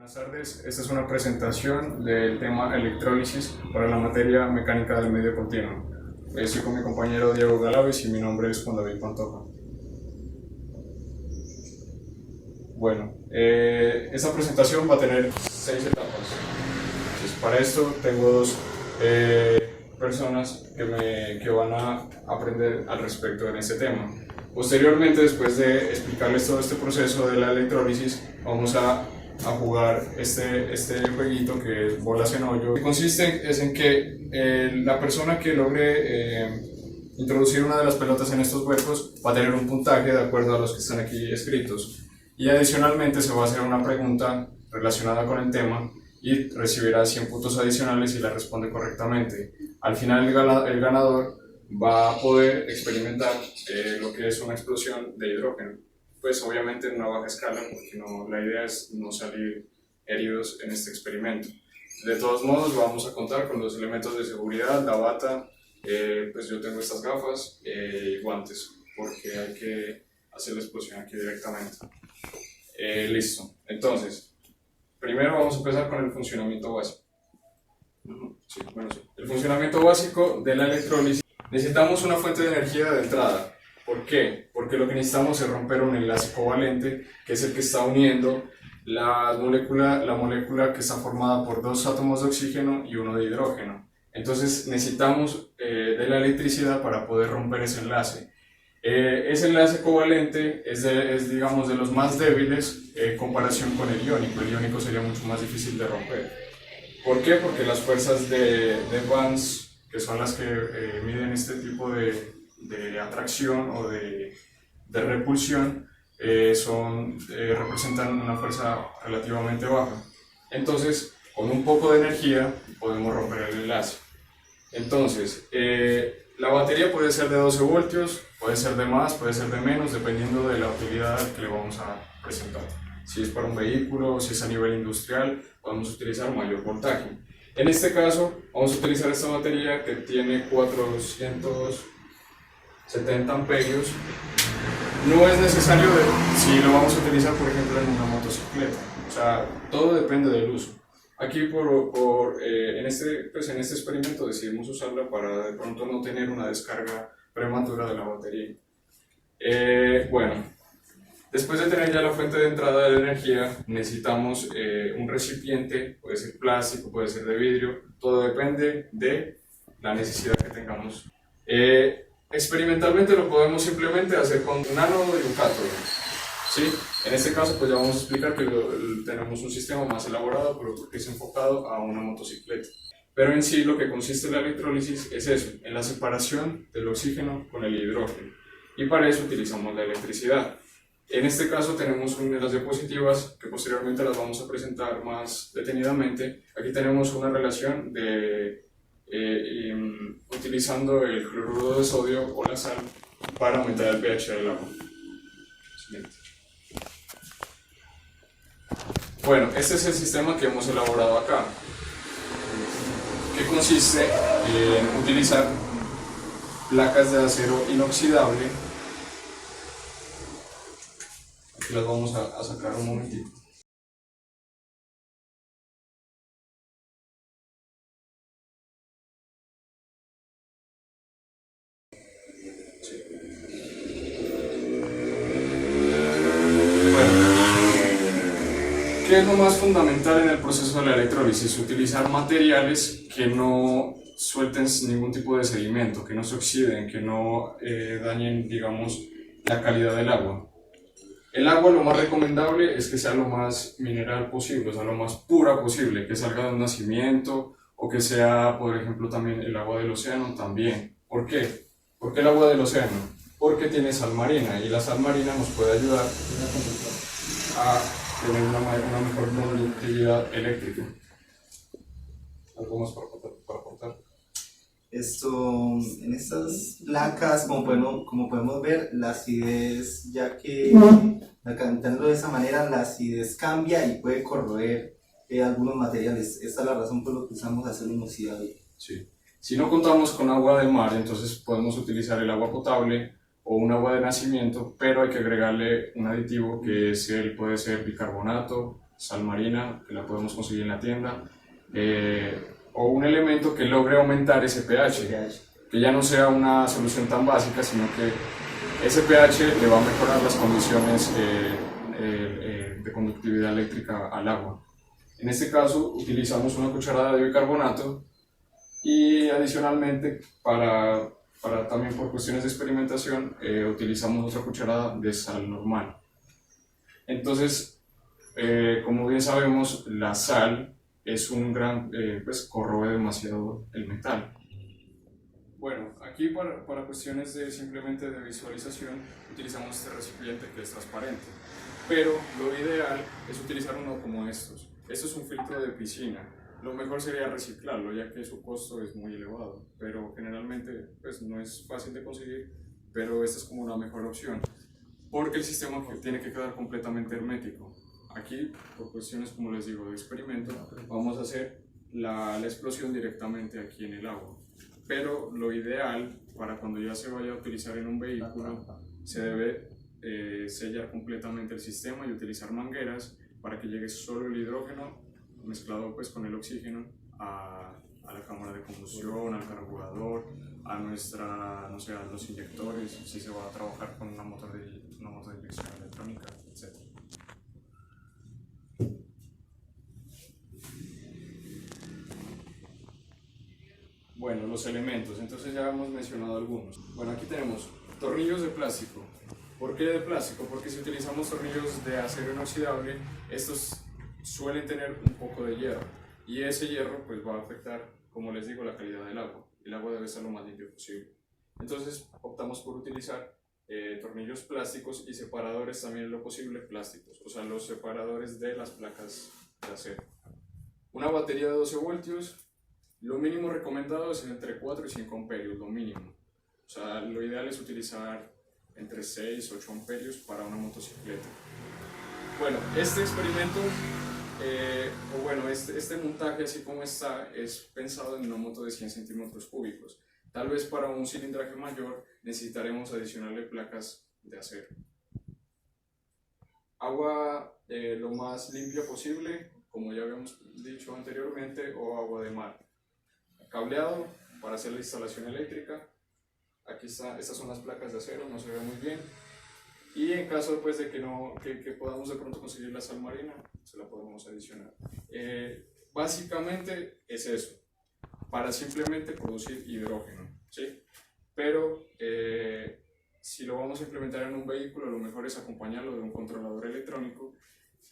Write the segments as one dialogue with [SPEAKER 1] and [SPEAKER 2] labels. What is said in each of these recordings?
[SPEAKER 1] Buenas tardes, esta es una presentación del tema electrólisis para la materia mecánica del medio continuo. Estoy con mi compañero Diego Galaves y mi nombre es Juan David Pantoja. Bueno, esta presentación va a tener 6 etapas. Entonces, para esto tengo dos personas que van a aprender al respecto en este tema. Posteriormente, después de explicarles todo este proceso de la electrólisis, vamos a jugar este jueguito que es bolas en hoyo. Lo que consiste es en que la persona que logre introducir una de las pelotas en estos huecos va a tener un puntaje de acuerdo a los que están aquí escritos. Y adicionalmente se va a hacer una pregunta relacionada con el tema y recibirá 100 puntos adicionales si la responde correctamente. Al final el ganador va a poder experimentar lo que es una explosión de hidrógeno. Pues obviamente en una baja escala, porque la idea es no salir heridos en este experimento. De todos modos, vamos a contar con los elementos de seguridad, la bata, pues yo tengo estas gafas y guantes, porque hay que hacer la explosión aquí directamente. Listo, entonces, primero vamos a empezar con el funcionamiento básico. Sí. El funcionamiento básico de la electrólisis. Necesitamos una fuente de energía de entrada. ¿Por qué? Porque lo que necesitamos es romper un enlace covalente, que es el que está uniendo la molécula que está formada por 2 átomos de oxígeno y 1 de hidrógeno. Entonces necesitamos de la electricidad para poder romper ese enlace. Ese enlace covalente es digamos, de los más débiles en comparación con el iónico. El iónico sería mucho más difícil de romper. ¿Por qué? Porque las fuerzas de Bands, que son las que miden este tipo de atracción o de repulsión, representan una fuerza relativamente baja. Entonces, con un poco de energía podemos romper el enlace. Entonces, la batería puede ser de 12 voltios, puede ser de más, puede ser de menos, dependiendo de la utilidad que le vamos a presentar. Si es para un vehículo, si es a nivel industrial, podemos utilizar mayor voltaje. En este caso, vamos a utilizar esta batería que tiene 470 amperios. No es necesario si lo vamos a utilizar, por ejemplo, en una motocicleta. O sea, todo depende del uso. Aquí en este experimento decidimos usarla para de pronto no tener una descarga prematura de la batería. Bueno, después de tener ya la fuente de entrada de la energía, necesitamos un recipiente, puede ser plástico, puede ser de vidrio, todo depende de la necesidad que tengamos. Experimentalmente lo podemos simplemente hacer con un ánodo y un cátodo. ¿Sí? En este caso pues ya vamos a explicar que tenemos un sistema más elaborado, pero porque es enfocado a una motocicleta. Pero en sí lo que consiste la electrólisis es eso, en la separación del oxígeno con el hidrógeno. Y para eso utilizamos la electricidad. En este caso tenemos las diapositivas que posteriormente las vamos a presentar más detenidamente. Aquí tenemos una relación utilizando el cloruro de sodio o la sal para aumentar el pH del agua. Siguiente. Bueno, este es el sistema que hemos elaborado acá, que consiste en utilizar placas de acero inoxidable. Aquí las vamos a sacar un momentito. ¿Qué es lo más fundamental en el proceso de la electrólisis? Utilizar materiales que no suelten ningún tipo de sedimento, que no se oxiden, que no dañen, digamos, la calidad del agua. El agua lo más recomendable es que sea lo más mineral posible, o sea, lo más pura posible, que salga de un nacimiento o que sea, por ejemplo, también el agua del océano también. ¿Por qué? ¿Por qué el agua del océano? Porque tiene sal marina y la sal marina nos puede ayudar a tener una mejor conductividad eléctrica. ¿Algo más para aportar?
[SPEAKER 2] En estas placas, como podemos ver, la acidez, ya que calentando de esa manera, la acidez cambia y puede corroer algunos materiales. Esta es la razón por la que usamos acero inoxidable.
[SPEAKER 1] Sí. Si no contamos con agua de mar, entonces podemos utilizar el agua potable o un agua de nacimiento, pero hay que agregarle un aditivo que puede ser bicarbonato, sal marina, que la podemos conseguir en la tienda, o un elemento que logre aumentar ese pH, que ya no sea una solución tan básica, sino que ese pH le va a mejorar las condiciones de conductividad eléctrica al agua. En este caso utilizamos una cucharada de bicarbonato y adicionalmente también por cuestiones de experimentación utilizamos otra cucharada de sal normal. Entonces, como bien sabemos, la sal es un gran, pues corroe demasiado el metal. Bueno, aquí para cuestiones de simplemente de visualización utilizamos este recipiente que es transparente, pero lo ideal es utilizar uno como estos. Esto es un filtro de piscina. Lo mejor sería reciclarlo, ya que su costo es muy elevado, pero generalmente pues, no es fácil de conseguir, pero esta es como una mejor opción, porque el sistema tiene que quedar completamente hermético. Aquí, por cuestiones, como les digo, de experimento, vamos a hacer la explosión directamente aquí en el agua. Pero lo ideal para cuando ya se vaya a utilizar en un vehículo, se debe sellar completamente el sistema y utilizar mangueras para que llegue solo el hidrógeno mezclado pues con el oxígeno a la cámara de combustión, al carburador, a no sé, a los inyectores, si se va a trabajar con una motor de inyección electrónica, etc. Bueno, los elementos, entonces ya hemos mencionado algunos. Bueno, aquí tenemos tornillos de plástico. ¿Por qué de plástico? Porque si utilizamos tornillos de acero inoxidable, estos suelen tener un poco de hierro y ese hierro pues va a afectar, como les digo, la calidad del agua. El agua debe ser lo más limpio posible. Entonces optamos por utilizar tornillos plásticos y separadores también en lo posible plásticos, o sea, los separadores de las placas de acero. Una batería de 12 voltios. Lo mínimo recomendado es entre 4 y 5 amperios, lo mínimo. O sea, lo ideal es utilizar entre 6 y 8 amperios para una motocicleta. Bueno, este experimento, este montaje así como está, es pensado en una moto de 100 centímetros cúbicos. Tal vez para un cilindraje mayor necesitaremos adicionarle placas de acero. Agua lo más limpia posible, como ya habíamos dicho anteriormente, o agua de mar. Cableado para hacer la instalación eléctrica. Aquí está, estas son las placas de acero, no se ve muy bien. Y en caso pues, de que podamos de pronto conseguir la sal marina, se la podemos adicionar. Básicamente es eso, para simplemente producir hidrógeno, ¿sí? Pero si lo vamos a implementar en un vehículo, lo mejor es acompañarlo de un controlador electrónico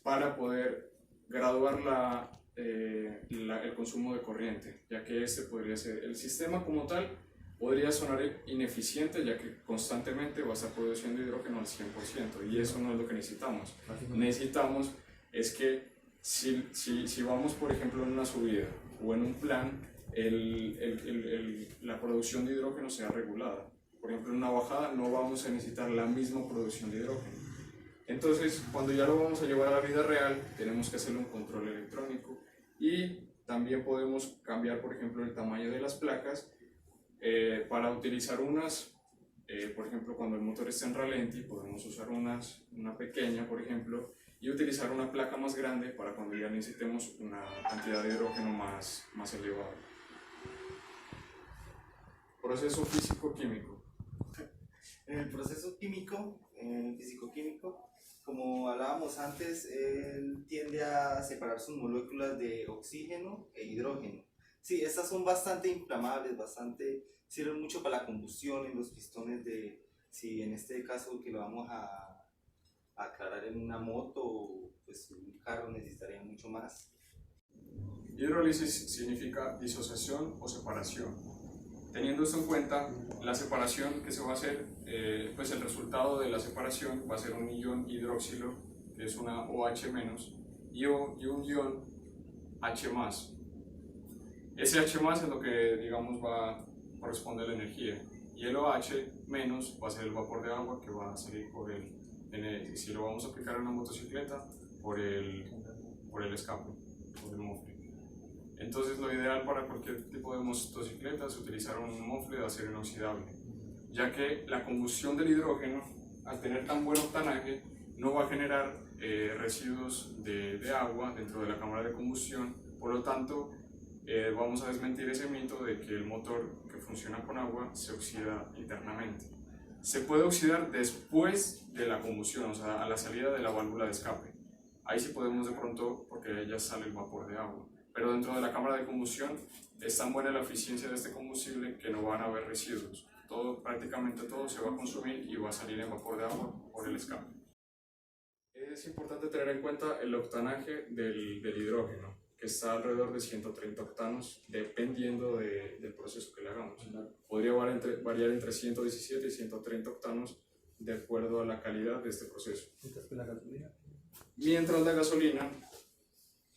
[SPEAKER 1] para poder graduar el consumo de corriente, ya que este podría ser el sistema como tal, podría sonar ineficiente, ya que constantemente va a estar produciendo hidrógeno al 100%, y eso no es lo que necesitamos. Necesitamos es que si vamos, por ejemplo, en una subida o en un plan, la producción de hidrógeno sea regulada. Por ejemplo, en una bajada no vamos a necesitar la misma producción de hidrógeno. Entonces, cuando ya lo vamos a llevar a la vida real, tenemos que hacerle un control electrónico y también podemos cambiar, por ejemplo, el tamaño de las placas para utilizar unas, por ejemplo, cuando el motor está en ralenti, podemos usar una pequeña, por ejemplo, y utilizar una placa más grande para cuando ya necesitemos una cantidad de hidrógeno más elevada. Proceso físico-químico.
[SPEAKER 2] En el proceso químico, físico-químico, como hablábamos antes, él tiende a separar sus moléculas de oxígeno e hidrógeno. Sí, estas son bastante inflamables, sirven mucho para la combustión en los pistones si en este caso que lo vamos a aclarar en una moto, pues un carro necesitaría mucho más.
[SPEAKER 1] Hidrólisis significa disociación o separación. Teniendo esto en cuenta, la separación que se va a hacer, pues el resultado de la separación va a ser un ion hidroxilo, que es una OH-, y un ion H+. Ese H+ es lo que, digamos, corresponde a la energía, y el OH- va a ser el vapor de agua que va a salir si lo vamos a aplicar en una motocicleta, por el escape, por el mofle. Entonces lo ideal para cualquier tipo de motocicleta es utilizar un mofle de acero inoxidable, ya que la combustión del hidrógeno, al tener tan buen octanaje, no va a generar residuos de agua dentro de la cámara de combustión, por lo tanto vamos a desmentir ese mito de que el motor que funciona con agua se oxida internamente. Se puede oxidar después de la combustión, o sea, a la salida de la válvula de escape. Ahí sí podemos de pronto, porque ya sale el vapor de agua. Pero dentro de la cámara de combustión es tan buena la eficiencia de este combustible que no van a haber residuos. Prácticamente todo se va a consumir y va a salir en vapor de agua por el escape. Es importante tener en cuenta el octanaje del hidrógeno, que está alrededor de 130 octanos, dependiendo del proceso que le hagamos. Podría variar entre 117 y 130 octanos de acuerdo a la calidad de este proceso.
[SPEAKER 2] Mientras que la gasolina.
[SPEAKER 1] Mientras la gasolina,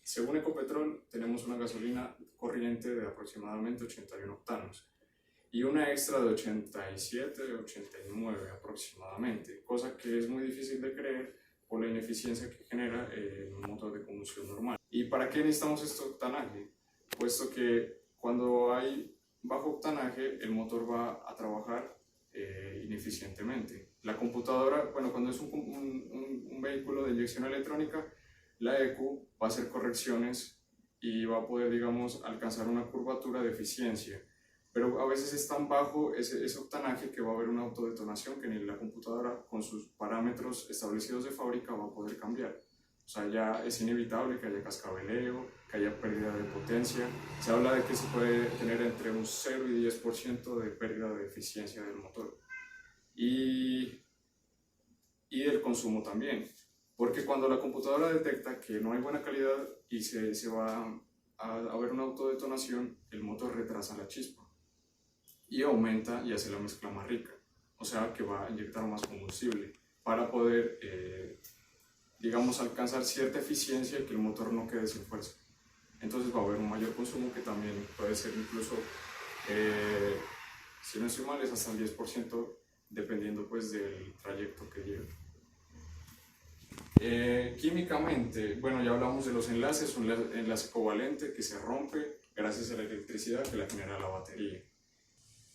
[SPEAKER 1] según Ecopetrol, tenemos una gasolina corriente de aproximadamente 81 octanos y una extra de 87, 89 aproximadamente, cosa que es muy difícil de creer por la ineficiencia que genera un motor de combustión normal. ¿Y para qué necesitamos este octanaje? Puesto que cuando hay bajo octanaje, el motor va a trabajar ineficientemente. La computadora, bueno, cuando es un vehículo de inyección electrónica, la ECU va a hacer correcciones y va a poder, digamos, alcanzar una curvatura de eficiencia. Pero a veces es tan bajo ese octanaje que va a haber una autodetonación que ni la computadora con sus parámetros establecidos de fábrica va a poder cambiar. O sea, ya es inevitable que haya cascabeleo, que haya pérdida de potencia. Se habla de que se puede tener entre un 0 y 10% de pérdida de eficiencia del motor. Y del consumo también. Porque cuando la computadora detecta que no hay buena calidad y se va a haber una autodetonación, el motor retrasa la chispa y aumenta y hace la mezcla más rica, o sea que va a inyectar más combustible para poder, digamos, alcanzar cierta eficiencia y que el motor no quede sin fuerza. Entonces va a haber un mayor consumo que también puede ser incluso, si no estoy mal, es hasta el 10% dependiendo pues del trayecto que lleve. Químicamente, bueno, ya hablamos de los enlaces, un enlace covalente que se rompe gracias a la electricidad que la genera la batería.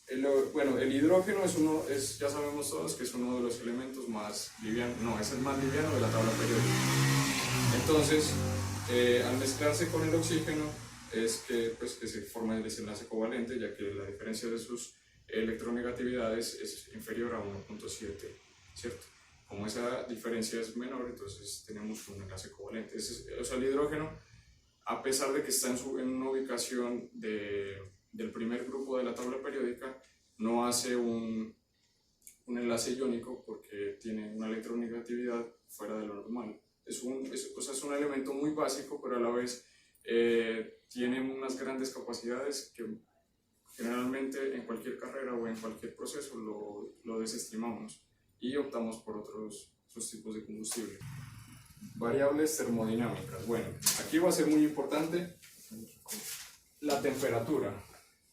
[SPEAKER 1] El hidrógeno ya sabemos todos que es uno de los elementos más livianos, no, es el más liviano de la tabla periódica. Entonces, al mezclarse con el oxígeno es que se forma el desenlace covalente, ya que la diferencia de sus electronegatividades es inferior a 1.7, ¿cierto? Como esa diferencia es menor, entonces tenemos un enlace covalente. O sea, el hidrógeno, a pesar de que está en una ubicación del primer grupo de la tabla periódica, no hace un enlace iónico porque tiene una electronegatividad fuera de lo normal. Es un elemento muy básico, pero a la vez tiene unas grandes capacidades que generalmente en cualquier carrera o en cualquier proceso lo desestimamos y optamos por otros tipos de combustible. Variables termodinámicas. Bueno, aquí va a ser muy importante la temperatura,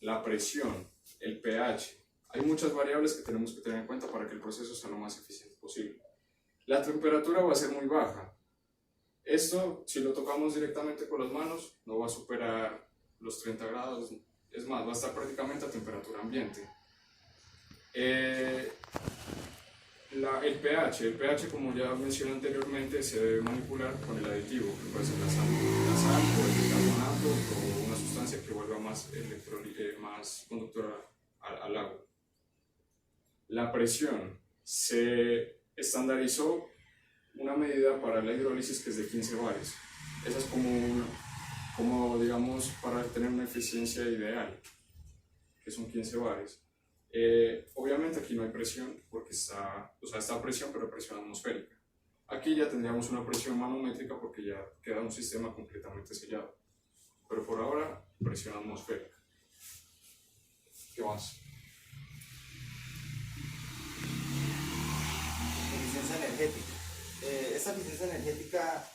[SPEAKER 1] la presión, el pH. Hay muchas variables que tenemos que tener en cuenta para que el proceso sea lo más eficiente posible. La temperatura va a ser muy baja. Esto, si lo tocamos directamente con las manos, no va a superar los 30 grados. Es más, va a estar prácticamente a temperatura ambiente. El pH, como ya mencioné anteriormente, se debe manipular con el aditivo, que puede ser la sal o el bicarbonato o una sustancia que vuelva más conductora al agua. La presión. Se estandarizó una medida para la hidrólisis que es de 15 bares. Esa es como digamos, para tener una eficiencia ideal, que son 15 bares. Obviamente aquí no hay presión porque está a presión, pero presión atmosférica. Aquí ya tendríamos una presión manométrica porque ya queda un sistema completamente sellado. Pero por ahora, presión atmosférica. ¿Qué más?
[SPEAKER 2] Eficiencia energética. Esta eficiencia energética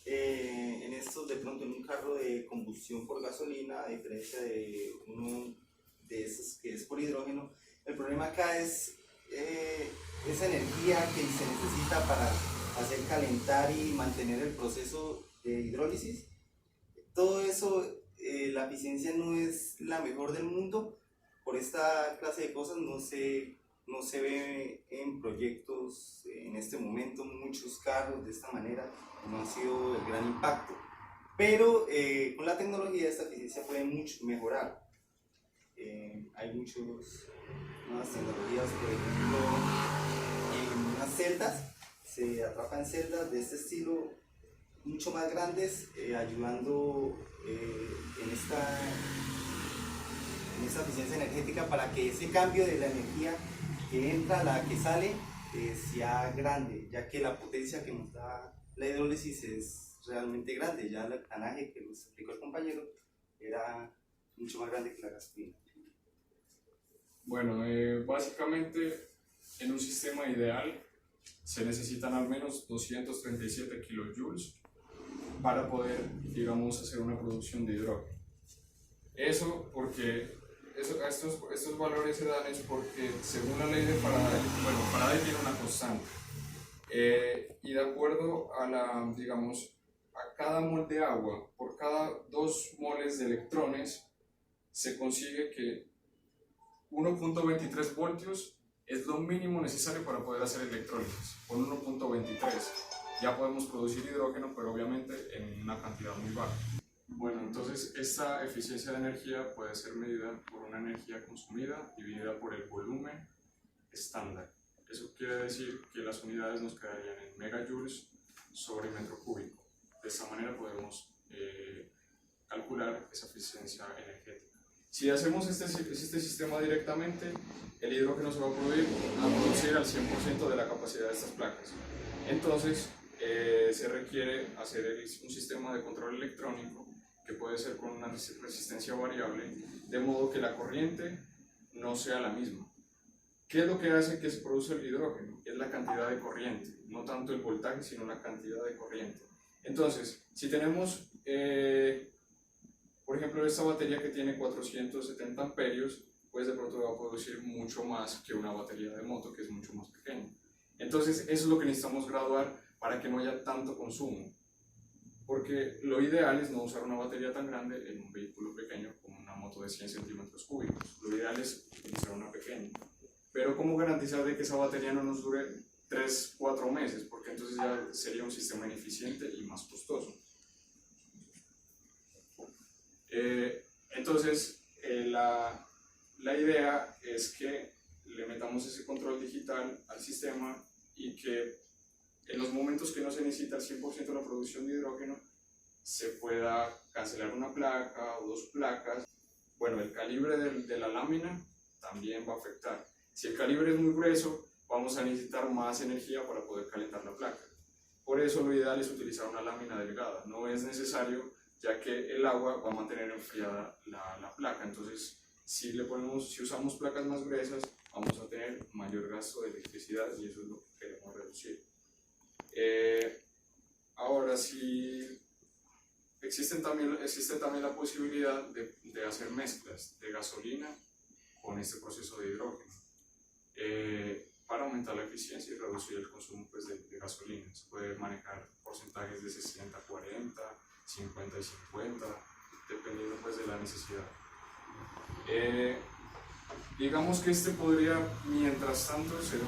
[SPEAKER 2] en estos, de pronto en un carro de combustión por gasolina, a diferencia de uno de estos que es por hidrógeno, el problema acá es esa energía que se necesita para hacer calentar y mantener el proceso de hidrólisis. Todo eso, la eficiencia no es la mejor del mundo. Por esta clase de cosas no se ve en proyectos en este momento muchos carros de esta manera, no ha sido el gran impacto. Pero con la tecnología esta eficiencia puede mucho mejorar. Hay muchas nuevas tecnologías, por ejemplo, en unas celdas, se atrapan celdas de este estilo mucho más grandes, ayudando en esta eficiencia energética para que ese cambio de la energía que entra a la que sale sea grande, ya que la potencia que nos da la hidrólisis es realmente grande. Ya el octanaje que nos explicó el compañero era mucho más grande que la gasolina.
[SPEAKER 1] Bueno, básicamente en un sistema ideal se necesitan al menos 237 kilojoules para poder, digamos, hacer una producción de hidrógeno. Eso porque estos valores se dan es porque según la ley de Faraday, bueno, Faraday tiene una constante y de acuerdo a la, digamos, a cada mol de agua, por cada 2 moles de electrones, se consigue que 1.23 voltios es lo mínimo necesario para poder hacer electrólisis. Con 1.23 ya podemos producir hidrógeno, pero obviamente en una cantidad muy baja. Bueno, entonces esta eficiencia de energía puede ser medida por una energía consumida dividida por el volumen estándar. Eso quiere decir que las unidades nos quedarían en megajoules sobre metro cúbico. De esta manera podemos calcular esa eficiencia energética. Si hacemos este sistema directamente, el hidrógeno se va a producir al 100% de la capacidad de estas placas. Entonces, se requiere hacer un sistema de control electrónico que puede ser con una resistencia variable, de modo que la corriente no sea la misma. ¿Qué es lo que hace que se produce el hidrógeno? Es la cantidad de corriente, no tanto el voltaje, sino la cantidad de corriente. Entonces, si tenemos, por ejemplo, esta batería que tiene 470 amperios, pues de pronto va a producir mucho más que una batería de moto que es mucho más pequeña. Entonces, eso es lo que necesitamos graduar para que no haya tanto consumo. Porque lo ideal es no usar una batería tan grande en un vehículo pequeño como una moto de 100 centímetros cúbicos. Lo ideal es utilizar una pequeña. Pero ¿cómo garantizar de que esa batería no nos dure 3-4 meses? Porque entonces ya sería un sistema ineficiente y más costoso. Entonces, la idea es que le metamos ese control digital al sistema y que en los momentos que no se necesita el 100% de la producción de hidrógeno se pueda cancelar una placa o 2 placas. Bueno, el calibre de la lámina también va a afectar. Si el calibre es muy grueso, vamos a necesitar más energía para poder calentar la placa. Por eso lo ideal es utilizar una lámina delgada. No es necesario, ya que el agua va a mantener enfriada la placa. Entonces, si usamos placas más gruesas, vamos a tener mayor gasto de electricidad y eso es lo que queremos reducir. Ahora, existe también la posibilidad de hacer mezclas de gasolina con este proceso de hidrógeno para aumentar la eficiencia y reducir el consumo pues, de gasolina. Se puede manejar porcentajes de 60-40, 50-50, dependiendo pues, de la necesidad. Digamos que este podría, mientras tanto, ser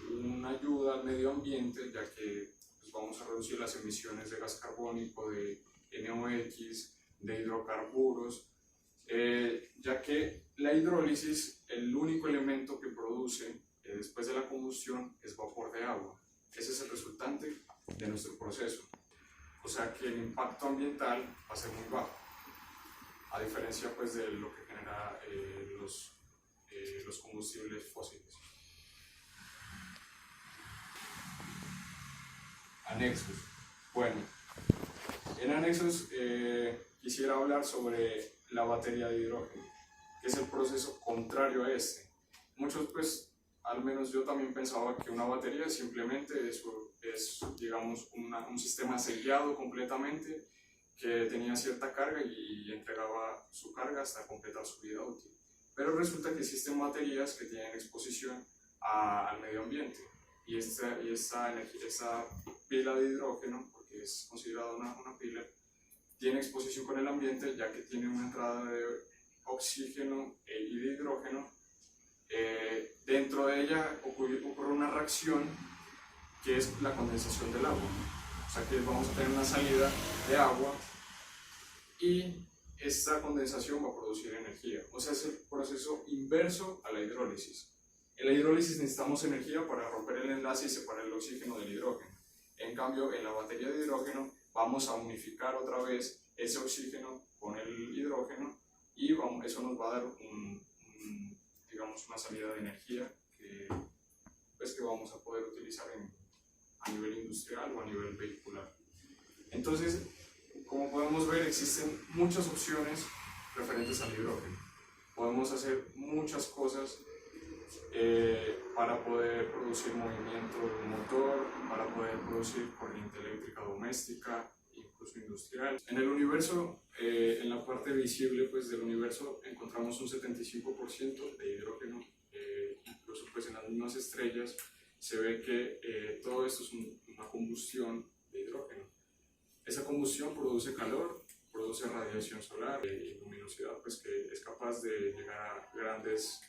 [SPEAKER 1] una ayuda al medio ambiente, ya que pues, vamos a reducir las emisiones de gas carbónico, de NOx, de hidrocarburos, ya que la hidrólisis, el único elemento que produce después de la combustión es vapor de agua. Ese es el resultante de nuestro proceso. O sea que el impacto ambiental va a ser muy bajo, a diferencia pues, de lo que genera los combustibles fósiles. Anexos. Bueno, en anexos quisiera hablar sobre la batería de hidrógeno, que es el proceso contrario a este. Muchos, pues, al menos yo también pensaba que una batería simplemente es digamos, un sistema sellado completamente que tenía cierta carga y entregaba su carga hasta completar su vida útil. Pero resulta que existen baterías que tienen exposición al medio ambiente y esta pila de hidrógeno, porque es considerada una pila, tiene exposición con el ambiente ya que tiene una entrada de oxígeno y de hidrógeno Dentro de ella ocurre una reacción que es la condensación del agua. O sea que vamos a tener una salida de agua y esta condensación va a producir energía. O sea, es el proceso inverso a la hidrólisis. En la hidrólisis necesitamos energía para romper el enlace y separar el oxígeno del hidrógeno. En cambio, en la batería de hidrógeno vamos a unificar otra vez ese oxígeno con el hidrógeno y eso nos va a dar digamos, una salida de energía que vamos a poder utilizar a nivel industrial o a nivel vehicular. Entonces, como podemos ver, existen muchas opciones referentes al hidrógeno. Podemos hacer muchas cosas para poder producir movimiento del motor, para poder producir corriente eléctrica doméstica, incluso industrial. En el universo, en la parte visible pues, del universo, encontramos un 75% de hidrógeno. Incluso pues, en las mismas estrellas se ve que todo esto es una combustión de hidrógeno. Esa combustión produce calor, produce radiación solar y luminosidad pues, que es capaz de llegar a grandes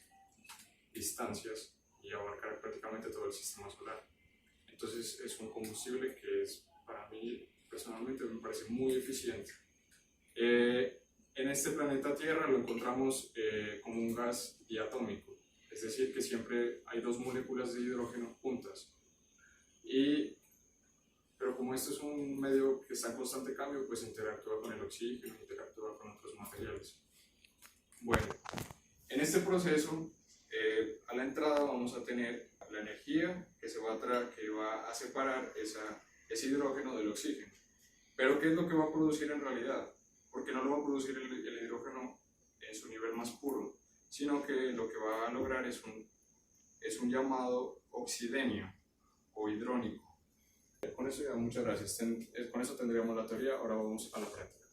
[SPEAKER 1] distancias y abarcar prácticamente todo el sistema solar. Entonces es un combustible que para mí personalmente me parece muy eficiente. En este planeta Tierra lo encontramos como un gas diatómico, es decir que siempre hay dos moléculas de hidrógeno juntas. Pero como esto es un medio que está en constante cambio, pues interactúa con el oxígeno, interactúa con otros materiales. Bueno, en este proceso, a la entrada vamos a tener la energía que va a separar ese hidrógeno del oxígeno. Pero ¿qué es lo que va a producir en realidad? Porque no lo va a producir el hidrógeno en su nivel más puro, sino que lo que va a lograr es un llamado oxidenio o hidrónico. Con eso ya, muchas gracias. Con eso tendríamos la teoría, ahora vamos a la práctica.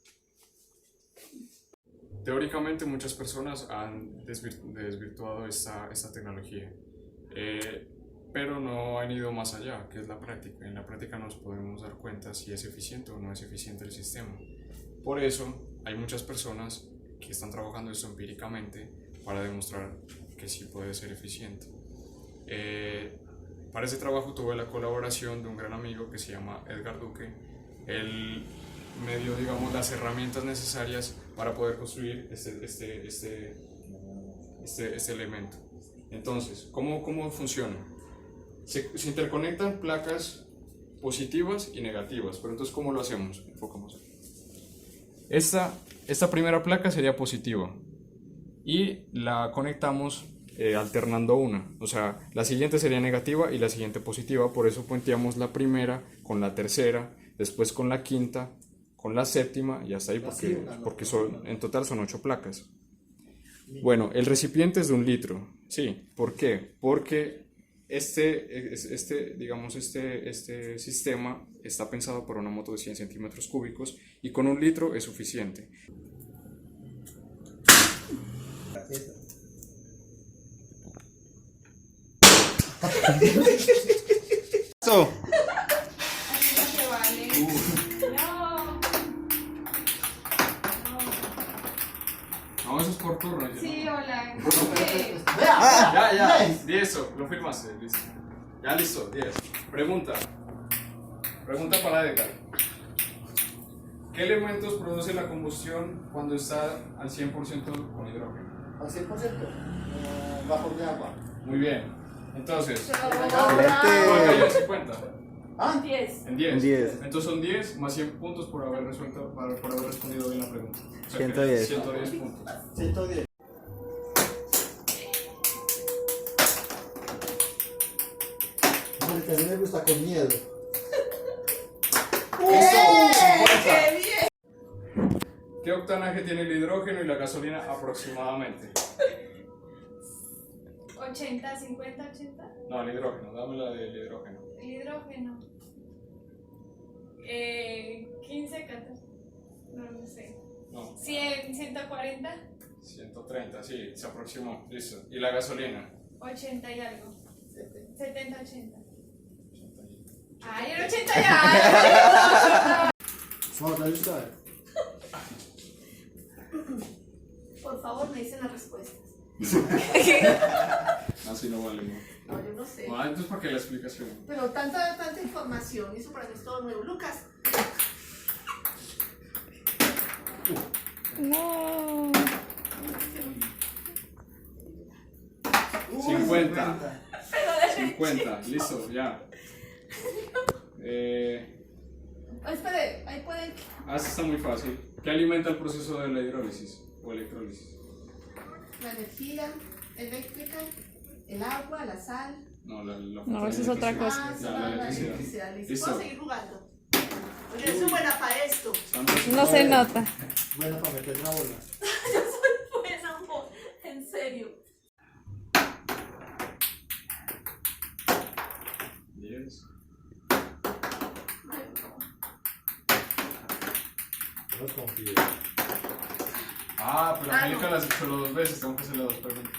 [SPEAKER 1] Teóricamente muchas personas han desvirtuado esta tecnología, pero no han ido más allá, que es la práctica. En la práctica nos podemos dar cuenta si es eficiente o no es eficiente el sistema. Por eso hay muchas personas que están trabajando esto empíricamente para demostrar que sí puede ser eficiente. Para ese trabajo tuve la colaboración de un gran amigo que se llama Edgar Duque. Él me dio, digamos, las herramientas necesarias para poder construir este elemento. Entonces, ¿cómo funciona? Se interconectan placas positivas y negativas, pero entonces ¿cómo lo hacemos? Enfocamos aquí. Esta primera placa sería positiva y la conectamos alternando una, o sea, la siguiente sería negativa y la siguiente positiva, por eso puenteamos la primera con la tercera, después con la quinta, con la séptima y hasta ahí porque en total son 8 placas. Bueno, el recipiente es de 1 litro, ¿sí? ¿Por qué? Porque este sistema está pensado para una moto de 100 centímetros cúbicos y con 1 litro es suficiente.
[SPEAKER 2] So.
[SPEAKER 1] No, eso es por turno.
[SPEAKER 3] Sí, hola.
[SPEAKER 1] Ya, 10, lo firmaste, listo. Ya listo, 10. Pregunta para Edgar. ¿Qué elementos produce la combustión cuando está al 100% con hidrógeno?
[SPEAKER 4] Al 100%, vapor de agua.
[SPEAKER 1] Muy bien. Entonces,
[SPEAKER 2] Excelente.
[SPEAKER 1] en 50.
[SPEAKER 4] ¿Ah?
[SPEAKER 3] 10.
[SPEAKER 1] En 10.
[SPEAKER 2] En 10.
[SPEAKER 1] Entonces son 10 más 100 puntos por haber respondido bien la pregunta. O sea,
[SPEAKER 2] 110.
[SPEAKER 1] 110 puntos.
[SPEAKER 4] 110. Porque a mí me gusta con miedo.
[SPEAKER 3] ¡Qué bien!
[SPEAKER 1] ¿Qué octanaje tiene el hidrógeno y la gasolina aproximadamente?
[SPEAKER 3] 80, 50, 80.
[SPEAKER 1] No, el hidrógeno, dame la del hidrógeno.
[SPEAKER 3] El hidrógeno. 15, 14. No sé.
[SPEAKER 1] No,
[SPEAKER 3] 100, 140.
[SPEAKER 1] 130, sí, se aproximó, listo. ¿Y la gasolina?
[SPEAKER 3] 80 y algo. 70, 80.
[SPEAKER 1] 80.
[SPEAKER 3] Ay, el 80 y algo.
[SPEAKER 4] Vamos a ayudar.
[SPEAKER 3] Por favor, me dicen las respuestas.
[SPEAKER 1] Así no vale, ¿no?
[SPEAKER 5] No, yo no sé.
[SPEAKER 1] Ah, entonces, ¿para qué la explicación?
[SPEAKER 5] Pero tanta información, eso para mí es todo nuevo. Lucas,
[SPEAKER 6] No.
[SPEAKER 1] 50. 50, listo, ya.
[SPEAKER 5] espere, ahí pueden.
[SPEAKER 1] Esto está muy fácil. ¿Qué alimenta el proceso de la hidrólisis o electrólisis?
[SPEAKER 5] La energía eléctrica, el agua, la sal.
[SPEAKER 1] No, la
[SPEAKER 6] No, eso es otra cosa.
[SPEAKER 5] Ah,
[SPEAKER 1] Ya,
[SPEAKER 5] la
[SPEAKER 1] la electricidad.
[SPEAKER 5] electricidad. Listo.
[SPEAKER 1] Listo.
[SPEAKER 5] Puedo seguir jugando. Oye, yo soy buena para esto.
[SPEAKER 6] No se nota.
[SPEAKER 4] Bueno, para meter una bola.
[SPEAKER 5] Yo soy buena, amor. En serio.
[SPEAKER 1] 10.
[SPEAKER 5] Ay, no.
[SPEAKER 4] No confío.
[SPEAKER 1] Pero
[SPEAKER 5] Ah,
[SPEAKER 1] Angélica
[SPEAKER 5] no.
[SPEAKER 1] las hizo solo 2 veces, tengo que hacerle 2 preguntas.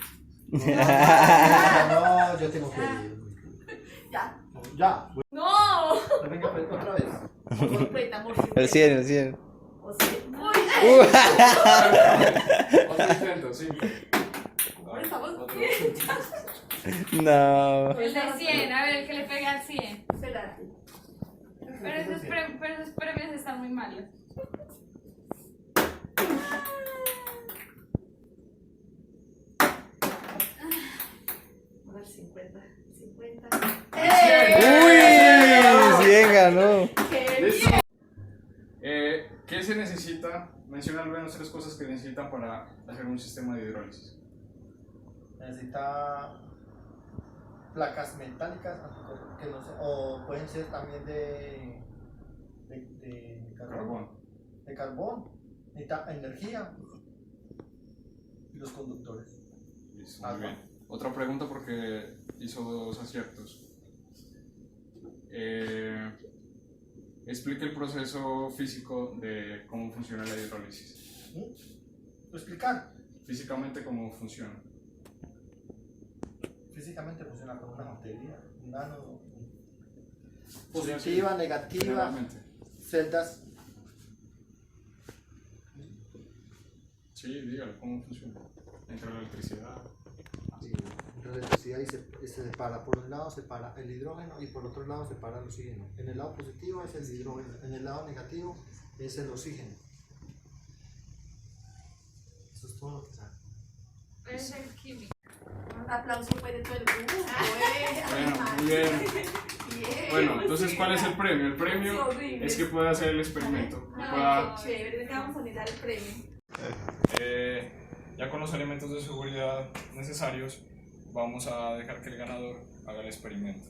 [SPEAKER 4] No, yo tengo que ir.
[SPEAKER 5] Ya.
[SPEAKER 4] Ya.
[SPEAKER 5] ¡No!
[SPEAKER 4] Venga, pues, otra vez.
[SPEAKER 5] Sorpresa, amor.
[SPEAKER 6] El 100, el 100.
[SPEAKER 5] O sea, uy,
[SPEAKER 1] Otro intento, 5.
[SPEAKER 5] amor, estamos
[SPEAKER 6] No.
[SPEAKER 3] El de 100, a ver, el que le pega al 100.
[SPEAKER 5] Espérate.
[SPEAKER 3] Pero esos premios están muy malos.
[SPEAKER 5] A ver, 50. 50.
[SPEAKER 6] Uy, 100 ganó.
[SPEAKER 5] ¡Qué
[SPEAKER 1] Listo.
[SPEAKER 5] bien!
[SPEAKER 1] ¿Qué se necesita? Menciona al menos 3 cosas que necesitan para hacer un sistema de hidrólisis.
[SPEAKER 4] Necesita placas metálicas, que no sé, o pueden ser también de
[SPEAKER 1] Carbón.
[SPEAKER 4] De carbón. Necesita energía. Y los conductores.
[SPEAKER 1] Listo, muy bien. Otra pregunta porque hizo 2 aciertos. Explique el proceso físico de cómo funciona la hidrólisis.
[SPEAKER 4] Explicar.
[SPEAKER 1] Físicamente, cómo funciona.
[SPEAKER 4] Físicamente funciona con una materia, nano,
[SPEAKER 1] Sí,
[SPEAKER 4] positiva,
[SPEAKER 1] sí.
[SPEAKER 4] negativa,
[SPEAKER 1] Generalmente.
[SPEAKER 4] celdas.
[SPEAKER 1] Sí, dígale cómo funciona. Entre la electricidad.
[SPEAKER 4] La electricidad y se separa. Por un lado separa el hidrógeno y por otro lado separa el oxígeno. En el lado positivo es el hidrógeno, en el lado negativo es el oxígeno. Eso es todo lo que sabe.
[SPEAKER 3] Es el químico.
[SPEAKER 5] Un aplauso pues de todo el grupo.
[SPEAKER 1] Bueno, muy bien.
[SPEAKER 5] Bien.
[SPEAKER 1] Bueno, entonces, ¿cuál es el premio? El premio
[SPEAKER 5] Es horrible.
[SPEAKER 1] es que pueda hacer el experimento. Que
[SPEAKER 5] Ay,
[SPEAKER 1] pueda,
[SPEAKER 5] qué chévere. Le vamos a mirar el premio.
[SPEAKER 1] ya con los elementos de seguridad necesarios, vamos a dejar que el ganador haga el experimento.